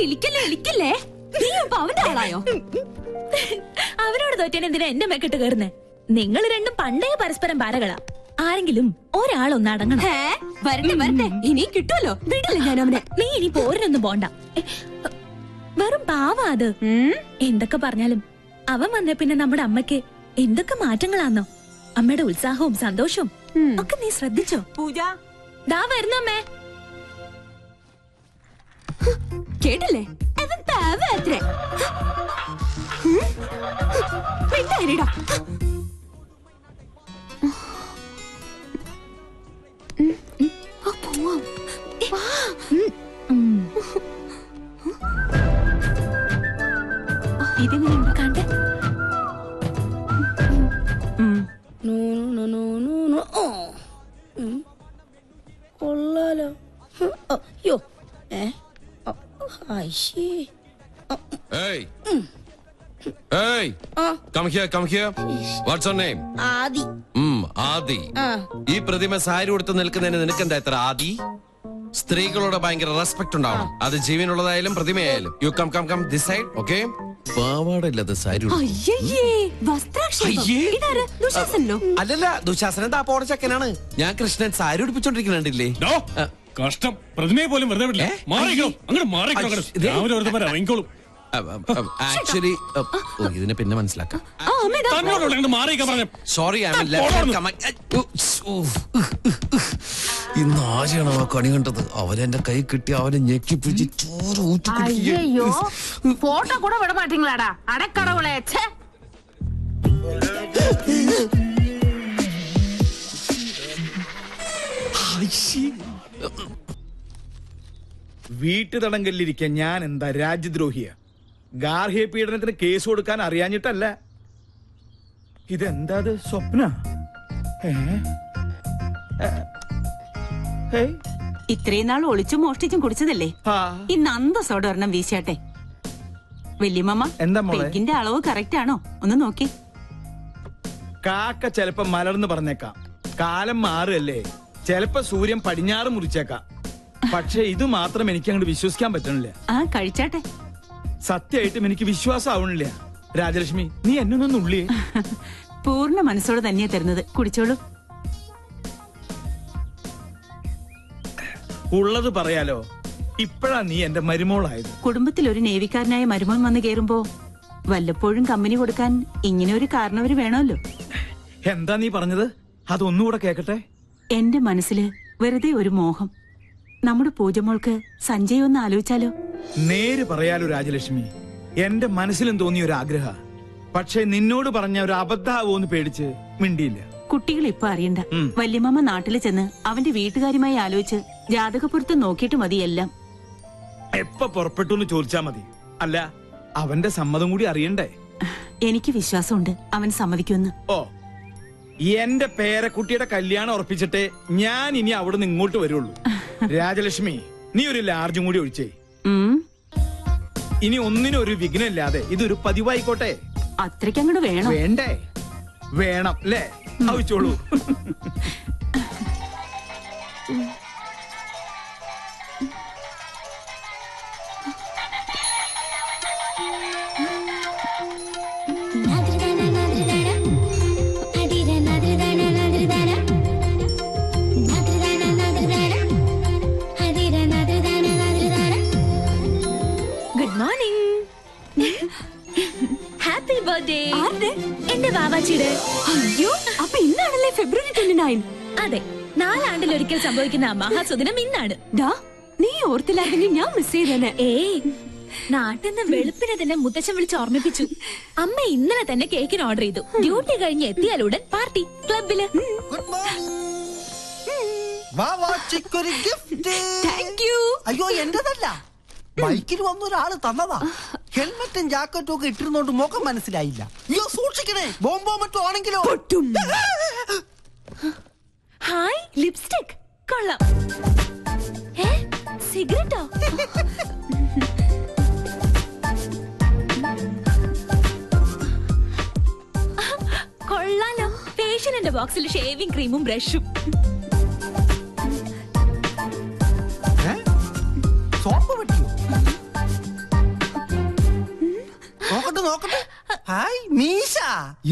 ഇളിക്കല്ലേ നീ ഇപ്പൊ അവന്റെ ആളായോ? അവനോട് തോറ്റേനെ എന്തിനാ എന്റെ മെക്കിട്ട് കയറുന്നേ? നിങ്ങൾ രണ്ടും പണ്ടേ പരസ്പരം പാരകളാ. ആരെങ്കിലും ഒരാളൊന്ന് അടങ്ങണം. വരട്ടെ ഇനി കിട്ടുമല്ലോ. വിടില്ല ഞാൻ അവനെ. നീ ഇനി പോരിനൊന്നും പോണ്ട. വെറും പാവാ അത്. എന്തൊക്കെ പറഞ്ഞാലും അവൻ വന്നേ പിന്നെ നമ്മുടെ അമ്മയ്ക്ക് എന്തൊക്കെ മാറ്റങ്ങളാന്നോ. അമ്മയുടെ ഉത്സാഹവും സന്തോഷവും ഒക്കെ നീ ശ്രദ്ധിച്ചോ? പൂജ ദാ വരുന്നമ്മേ. കേട്ടില്ലേ? അവൻ പാവത്രേ. മിണ്ടായിരടാ. ഇതെങ്ങനെയുണ്ട് കണ്ടേ? കൊള്ളാലോ. അയ്യോ Hey! Hey! Come here, come here. What's your name? ആദി. ആദി. ഈ പ്രതിമ സാരി ഉടുത്ത് നിൽക്കുന്നതിന് നിനക്കെന്താ ഇത്ര ആദി? സ്ത്രീകളോട് ഭയങ്കര റെസ്പെക്ട് ഉണ്ടാവണം. അത് ജീവനുള്ളതായാലും പ്രതിമയായാലും. You come come come this side, okay? പാവാടയില്ലാത്ത സാരി. അല്ലല്ല, ദുശാസനൻ താപ്പോടെ ചക്കനാണ്. ഞാൻ കൃഷ്ണൻ സാരി ഉടുപ്പിച്ചോണ്ടിരിക്കുന്നുണ്ടില്ലേ? കഷ്ടം, പ്രതിമയെ പോലും വെറുതെ വിടില്ല. മാറിക്കോളും. ആക്ച്വലി ഇതിനെ പിന്നെ മനസ്സിലാക്കാം. സോറി, ഇന്ന് ആരെയാണ് ആ കണി കണ്ടത്? അവനെന്റെ കൈ കിട്ടി അവനെ ഞെക്കി പിടിച്ച് ചോറ് അയ്യോ, ഫോട്ടോ കൂടെ വിട മാറ്റീங்களாடா അടക്കടവുളെ. വീട്ടുതടങ്കലിരിക്കാൻ ഞാൻ എന്താ രാജ്യദ്രോഹിയ? ഗാർഹിക പീഡനത്തിന് കേസ് കൊടുക്കാൻ അറിയാഞ്ഞിട്ടല്ല. ഇതെന്താ സ്വപ്ന? ഇത്രയും നാൾ ഒളിച്ചും മോഷ്ടിച്ചും കുടിച്ചതല്ലേ? ഇന്ന് അന്തസ്സോടെ ഒരെണ്ണം വീശാട്ടെ. വല്യമ്മ, പെഗിന്റെ അളവ് കറക്റ്റ് ആണോ? ഒന്ന് നോക്കി. കാക്ക ചെലപ്പോ മലർന്ന് പറഞ്ഞേക്കാം. കാലം മാറുകല്ലേ, ചെലപ്പോ സൂര്യൻ പടിഞ്ഞാറ് മുറിച്ചേക്കാം. പക്ഷെ ഇത് മാത്രം എനിക്ക് അങ്ങോട്ട് വിശ്വസിക്കാൻ പറ്റണില്ല. കഴിച്ചാട്ടെ. സത്യമായിട്ടും എനിക്ക് വിശ്വാസം ആവണില്ല. രാജലക്ഷ്മി, നീ എന്നൊന്നും ഉള്ളിയേ. പൂർണ്ണ മനസ്സോടെ തന്നെയാ തരുന്നത്. കുടിച്ചോളൂ. ഉള്ളത് പറയാലോ, ഇപ്പഴാ നീ എന്റെ മരുമോളായത്. കുടുംബത്തിൽ ഒരു നേവിക്കാരനായ മരുമോൻ വന്ന് കേറുമ്പോ വല്ലപ്പോഴും കമ്പനി കൊടുക്കാൻ ഇങ്ങനെ ഒരു കാരണവര് വേണമല്ലോ. എന്താ നീ പറഞ്ഞത്? അതൊന്നുകൂടെ കേക്കട്ടെ. എന്റെ മനസ്സില് വെറുതെ ഒരു മോഹം. നമ്മുടെ പൂജമോൾക്ക് സഞ്ജയ് ഒന്ന് ആലോചിച്ചാലോ? നേര് പറയാലോ രാജലക്ഷ്മി, എന്റെ മനസ്സിലും തോന്നിയ ഒരു ആഗ്രഹ. പക്ഷെ നിന്നോട് പറഞ്ഞ ഒരു അബദ്ധാവോന്ന് പേടിച്ച് മിണ്ടിയില്ല. കുട്ടികൾ ഇപ്പൊ അറിയണ്ട. വല്യമ്മ നാട്ടില് ചെന്ന് അവന്റെ വീട്ടുകാരുമായി ആലോചിച്ച് ജാതകപ്പുറത്ത് നോക്കിയിട്ട് മതി എല്ലാം. എപ്പ പുറപ്പെട്ടു എന്ന് ചോദിച്ചാ മതി. അല്ല, അവന്റെ സമ്മതം കൂടി അറിയണ്ടേ? എനിക്ക് വിശ്വാസമുണ്ട് അവൻ സമ്മതിക്കുമെന്ന്. ഓ, എന്റെ പേരക്കുട്ടിയുടെ കല്യാണം ഉറപ്പിച്ചിട്ട് ഞാൻ ഇനി അവിടെ നിന്ന് ഇങ്ങോട്ട് വരുള്ളൂ. രാജലക്ഷ്മി, നീ ഒരു ലാർജും കൂടി ഒഴിച്ചേ. ഇനി ഒന്നിനും ഒരു വിഘ്നമില്ലാതെ ഇതൊരു പതിവായിക്കോട്ടെ. അത്രയ്ക്കങ്ങോട്ട് വേണം. വേണ്ടേ? വേണം അല്ലേ? ആവശ്യമുള്ളൂ. Good morning. Happy birthday. എന്റെ ബാബാച്ചിയുടെ. അയ്യോ, അപ്പൊ ഇന്നാണല്ലേ ഫെബ്രുവരി 29? അതെ, 4 ആണ്ടിലൊരിക്കൽ സംഭവിക്കുന്ന മഹാസുദിനം ഇന്നാണ്. നീ ഓർത്തില്ലായിരുന്നെങ്കിൽ ഞാൻ മിസ് ചെയ്തേനെ. നാട്ടിൽ നിന്ന് വെളുപ്പിനെ തന്നെ മുത്തച്ഛൻ വിളിച്ച് ഓർമ്മിപ്പിച്ചു. അമ്മ ഇന്നലെ തന്നെ കേക്കിന് ഓർഡർ ചെയ്തു. ഡ്യൂട്ടി കഴിഞ്ഞ് എത്തിയാലുടൻ പാർട്ടി ക്ലബില്. അയ്യോ, എന്റേതല്ല, ബൈക്കിൽ വന്ന ഒരാള് തന്നതാ. ഹെൽമെറ്റും ജാക്കറ്റും ഒക്കെ ഇട്ടിരുന്നോണ്ട് മുഖം മനസ്സിലായില്ല. അയ്യോ, സൂക്ഷിക്കണേ, ബോംബോ മറ്റോ ആണെങ്കിലോ. ഹായ്, ലിപ്സ്റ്റിക് കൊള്ളാം. സിഗരറ്റോ? കൊള്ളാലോ. ഫേഷ്യലിന്റെ ബോക്സിൽ ഷേവിംഗ് ക്രീമും ബ്രഷും. നോക്കട്ടെ. ഹായ് മീശ,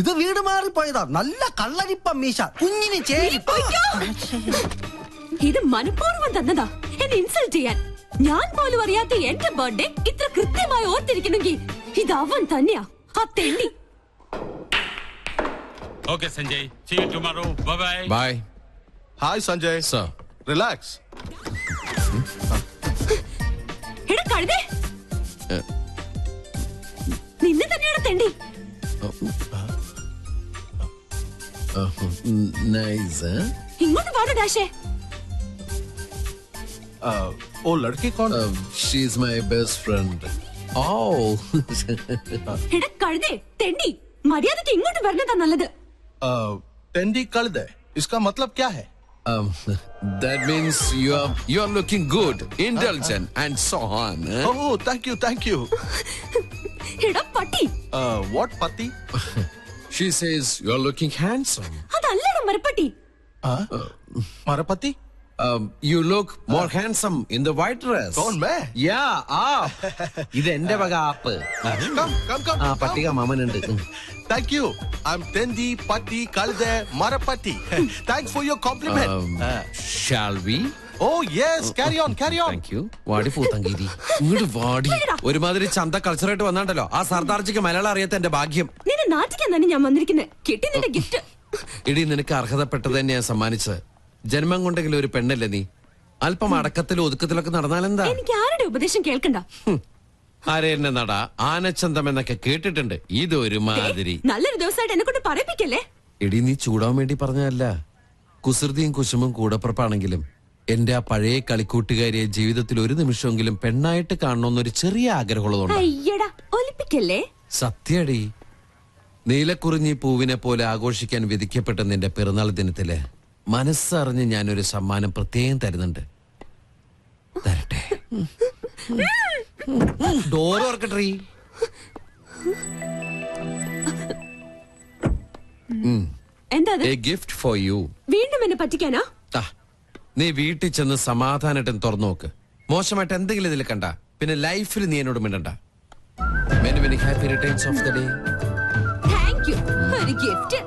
ഇത് വീട് മാറിപ്പോയതാ. നല്ല കള്ളരിപ്പ മീശ, കുഞ്ഞിന് ചേരി. ഇത് മനഃപൂർവ്വം തന്നതാ എന്നെ ഇൻസൾട്ട് ചെയ്യാൻ. ഞാൻ പോലും അറിയാത്ത എന്റെ ബർത്ത്ഡേ ഇത്ര കൃത്യമായി ഓർത്തിരിക്കണമെങ്കിൽ ഇത് അവൻ തന്നെയാ, ആ തെണ്ടി. Okay, Sanjay. See you tomorrow. Bye-bye. Bye. Hi, Sanjay. Sir. Relax. എടാ കഴുതേ, നിന്നെ തന്നെയാണ് തെണ്ടി. നൈസ്. ഇങ്ങോട്ട് പാടോ ഡാഷേ. वो लड़की कौन? She's my best friend. ഓ. എടാ കഴുതേ, തെണ്ടി, മര്യാദക്ക് ഇങ്ങോട്ട് വരണതാ നല്ലത്. टेंडी कल दे. इसका मतलब क्या है? That means you are looking good, indulgent and so on. Oh, thank you. എടാ പട്ടി, What pati? She says you are looking handsome. അതല്ലടാ മരപ്പട്ടി. Marapati? You look more handsome in the white dress. कौन मैं? Yeah, ഇത് എന്റെ വക app. Come. ആ പട്ടിക മാമനുണ്ട്. Thank you. I'm Tendi Patti Kalde Marapati. Thanks for your compliment. Shall we? Oh yes, carry on. Thank you. വാടി പൂത്തങ്കീരി, ഇങ്ങോട്ട് വാടി. ഒരുമാതിരി ചന്ത കൾച്ചറായിട്ട് വന്നാണ്ടല്ലോ. ആ സർദാർജിക്ക് മലയാളം അറിയാത്ത എന്റെ ഭാഗ്യം. നിന്നെ നാട്ടിക്കാൻ തന്നെ ഞാൻ വന്നിരിക്കുന്നത്. കിട്ടി നിന്റെ ഗിഫ്റ്റ്. ഇടി, നിനക്ക് അർഹതപ്പെട്ടത് തന്നെ ഞാൻ സമ്മാനിച്ചത്. ജന്മം കൊണ്ടെങ്കിലും ഒരു പെണ്ണല്ലേ നീ. അല്പം അടക്കത്തിലും ഒതുക്കത്തിലൊക്കെ നടന്നാലെന്താ? എനിക്ക് ആരുടെ ഉപദേശം കേൾക്കണ്ട. ആരെന്നെ നട ആനച്ചന്തം എന്നൊക്കെ കേട്ടിട്ടുണ്ട്. ഇതൊരു മാതിരി. നല്ലൊരു ദിവസമായിട്ട് എന്നെ കൊണ്ട് പറയിപ്പിക്കല്ലേ. എടി, നീ ചൂടാൻ വേണ്ടി പറഞ്ഞതല്ല. കുസൃതിയും കുശുമും കൂടപ്പുറപ്പാണെങ്കിലും എന്റെ ആ പഴയ കളിക്കൂട്ടുകാരിയെ ജീവിതത്തിൽ ഒരു നിമിഷമെങ്കിലും പെണ്ണായിട്ട് കാണണമെന്നൊരു ചെറിയ ആഗ്രഹമുള്ളതുകൊണ്ട്. അയ്യടാ, ഒലിപ്പിക്കല്ലേ. സത്യടി, നീലക്കുറിഞ്ഞി പൂവിനെ പോലെ ആഘോഷിക്കാൻ വിധിക്കപ്പെട്ട നിന്റെ പിറന്നാൾ ദിനത്തില് മനസ്സറിഞ്ഞ് ഞാനൊരു സമ്മാനം പ്രത്യേകം തരുന്നുണ്ട്. തരട്ടെ. ഡോർ ഓർക്കട്ടെ. എന്താ അത്? A gift for you. വീണ്ടും എന്നെ പറ്റിക്കാനാ? നീ വീട്ടിൽ ചെന്ന് സമാധാനമായിട്ട് തുറന്നു നോക്ക്. മോശമായിട്ട് എന്തെങ്കിലും ഇതിൽ കണ്ട പിന്നെ ലൈഫിൽ നീ എന്നോട് മിണ്ടണ്ട. Many many happy returns of the day. Thank you. ഒരു ഗിഫ്റ്റ്.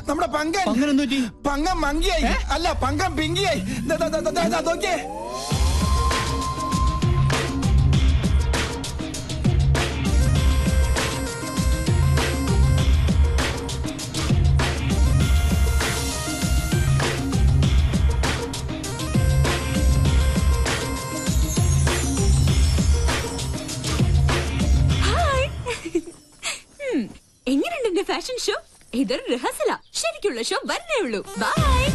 നമ്മുടെ പങ്കം മങ്കിയായി അല്ല, പങ്കം പിങ്കിയായി. നോക്കിയേ. എങ്ങനെയുണ്ട് എന്റെ ഫാഷൻ ഷോ? ഇതൊരു റിഹേഴ്സലാ. ശരിക്കുള്ള ഷോ വരണേ ഉള്ളൂ. ബൈ.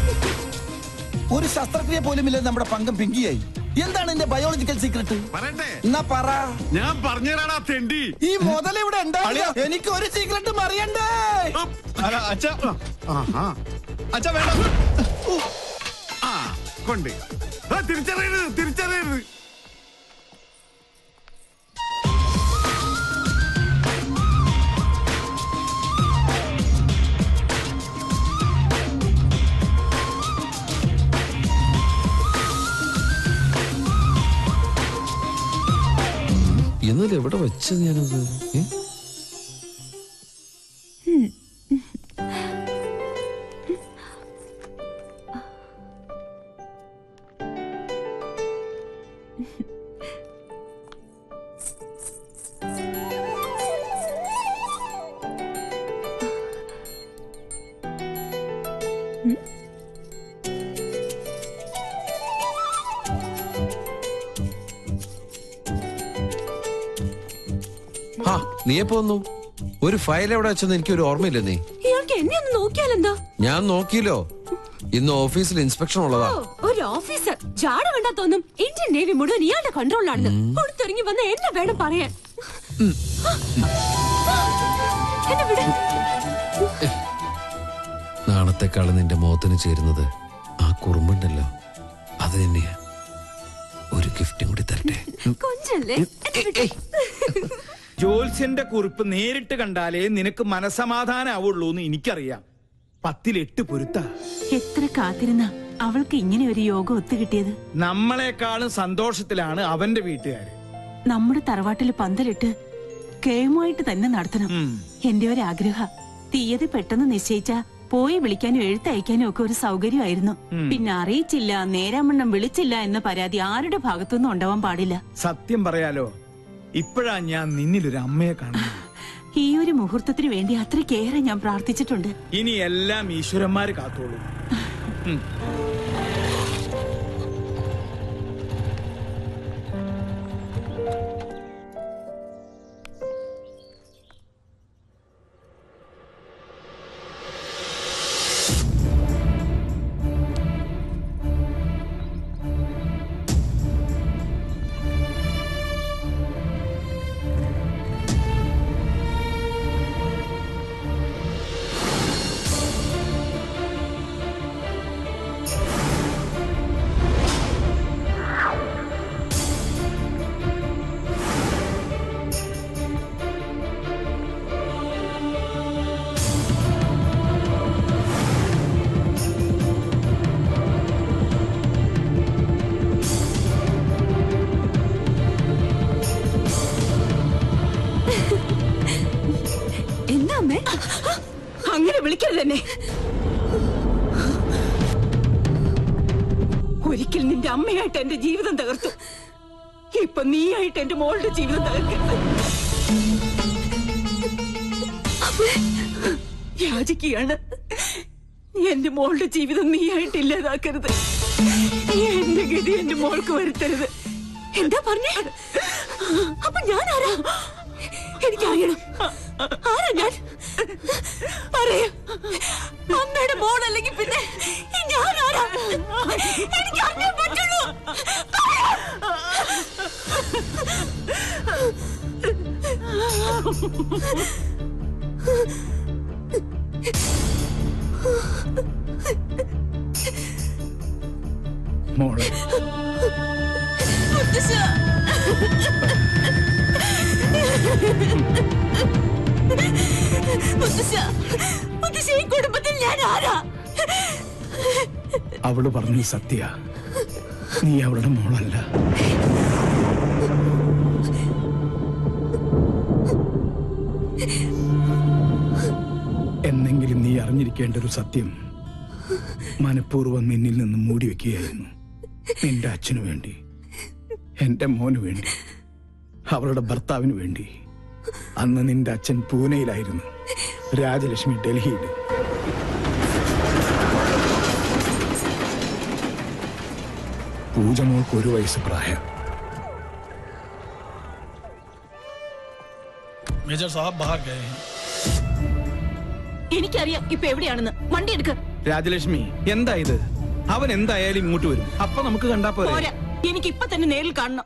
ഒരു ശസ്ത്രക്രിയ പോലും ഇല്ല, നമ്മുടെ പങ്കം പിങ്കിയായി. എന്താണ് എന്റെ ബയോളജിക്കൽ സീക്രട്ട്? എന്നാ പറ. ഞാൻ പറഞ്ഞുതരാടാ തെണ്ടി. ഈ മുതൽ ഇവിടെ ഉണ്ടാവില്ല. എനിക്ക് ഒരു സീക്രട്ടും അറിയണ്ടേ. അച്ഛാ വേണ്ട. കൊണ്ട് തിരിച്ചറിയരുത്. എന്നാലും എവിടെ വെച്ചത് ഞാനത്? നീ എപ്പോ വന്നു? ഒരു ഫയൽ എവിടെ വെച്ചെന്ന് എനിക്കൊരു ഓർമ്മയില്ല. നീ ഇയാൾക്ക് എന്നെ ഒന്ന് നോക്കിയാലെന്താ? ഞാൻ നോക്കിയല്ലോ, ഇന്ന് ഓഫീസിൽ ഇൻസ്പെക്ഷൻ ഉള്ളതാ. ഒരു ഓഫീസർ ജാട കണ്ടാ തോന്നും ഇന്ത്യൻ നേവി മുഴുവൻ ഇയാളുടെ കൺട്രോളിലാണെന്ന്. കൊടുത്തിറങ്ങി വന്ന എന്നെ വേണം പറയാൻ. എന്നെ വിട്. നാളത്തെക്കാള് നിന്റെ മുഖത്തിന് ചേരുന്നത് ആ കുറുമ്പുണ്ടല്ലോ, അത് തന്നെയാ. ഒരു ഗിഫ്റ്റും കൂടി തരട്ടെ. കൊഞ്ചല്ലേ? ജോത്സ്യന്റെ കുറിപ്പ് നേരിട്ട് കണ്ടാലേ നിനക്ക് മനസമാധാനാവുള്ളൂ എന്ന് എനിക്കറിയാം. 10-8 പൊരുത്ത. എത്ര കാത്തിരുന്ന അവൾക്ക് ഇങ്ങനെ ഒരു യോഗം ഒത്തുകിട്ടിയത്. നമ്മളെക്കാളും സന്തോഷത്തിലാണ് അവന്റെ വീട്ടുകാര്. നമ്മുടെ തറവാട്ടിൽ പന്തലിട്ട് കേമുമായിട്ട് തന്നെ നടത്തണം. എന്റെ ഒരു ആഗ്രഹ. തീയതി പെട്ടെന്ന് നിശ്ചയിച്ച പോയി വിളിക്കാനും എഴുത്തയക്കാനും ഒക്കെ ഒരു സൗകര്യമായിരുന്നു. പിന്നെ അറിയിച്ചില്ല, നേരാമണ്ണം വിളിച്ചില്ല എന്ന പരാതി ആരുടെ ഭാഗത്തുനിന്നും ഉണ്ടാവാൻ പാടില്ല. സത്യം പറയാലോ, ഇപ്പോഴാ ഞാൻ നിന്നിലൊരു അമ്മയെ കാണുന്നത്. ഈ ഒരു മുഹൂർത്തത്തിന് വേണ്ടി അത്രയ്ക്കേറെ ഞാൻ പ്രാർത്ഥിച്ചിട്ടുണ്ട്. ഇനി എല്ലാം ഈശ്വരന്മാര് കാത്തോളൂ. അങ്ങനെ വിളിക്കരുത് എന്നെ. ഒരിക്കൽ നിന്റെ അമ്മയായിട്ട് എന്റെ ജീവിതം തകർത്തു. ഇപ്പൊ നീയായിട്ട് എന്റെ മോളുടെ ജീവിതം തകർക്കരുത്. യാചിക്കുകയാണ്. എന്റെ മോളുടെ ജീവിതം നീയായിട്ട് ഇല്ലാതാക്കരുത്. എന്റെ ഗതി എന്റെ മോൾക്ക് വരുത്തരുത്. എന്താ പറഞ്ഞേ? അപ്പൊ ഞാൻ ആരാ? എനിക്കറിയണം. ആരാ ഞാൻ? പറയാ. അമ്മയുടെ മോളല്ലെങ്കിൽ പിന്നെ ഞാൻ ആരാ? എനിക്ക് അറിയാൻ പറ്റുള്ളൂ. മോളെ ഈ കുടുംബത്തിൽ ഞാൻ ആരാ? അവള് പറഞ്ഞു സത്യ, നീ അവളുടെ മോളല്ല. എന്നെങ്കിലും നീ അറിഞ്ഞിരിക്കേണ്ട ഒരു സത്യം മനഃപൂർവ്വം നിന്നിൽ നിന്ന് മൂടി വെക്കുകയായിരുന്നു. നിന്റെ അച്ഛനു വേണ്ടി, എന്റെ മോനു വേണ്ടി, അവളുടെ ഭർത്താവിന് വേണ്ടി. അന്ന് നിന്റെ അച്ഛൻ പൂനെയിലായിരുന്നു, രാജലക്ഷ്മി ഡൽഹിയിൽ. പൂജമോൾക്ക് 1 വയസ്സ് പ്രായം. മേജർ സാഹബ് ബാഹർ ഗയേ ഹൈ. എനിക്കറിയാം ഇപ്പൊ എവിടെയാണെന്ന്. വണ്ടി എടുക്ക. രാജലക്ഷ്മി, എന്താ ഇത്? അവൻ എന്തായാലും ഇങ്ങോട്ട് വരും. അപ്പൊ നമുക്ക് കണ്ടാ പോരെ? എനിക്ക് ഇപ്പൊ തന്നെ നേരിൽ കാണണം.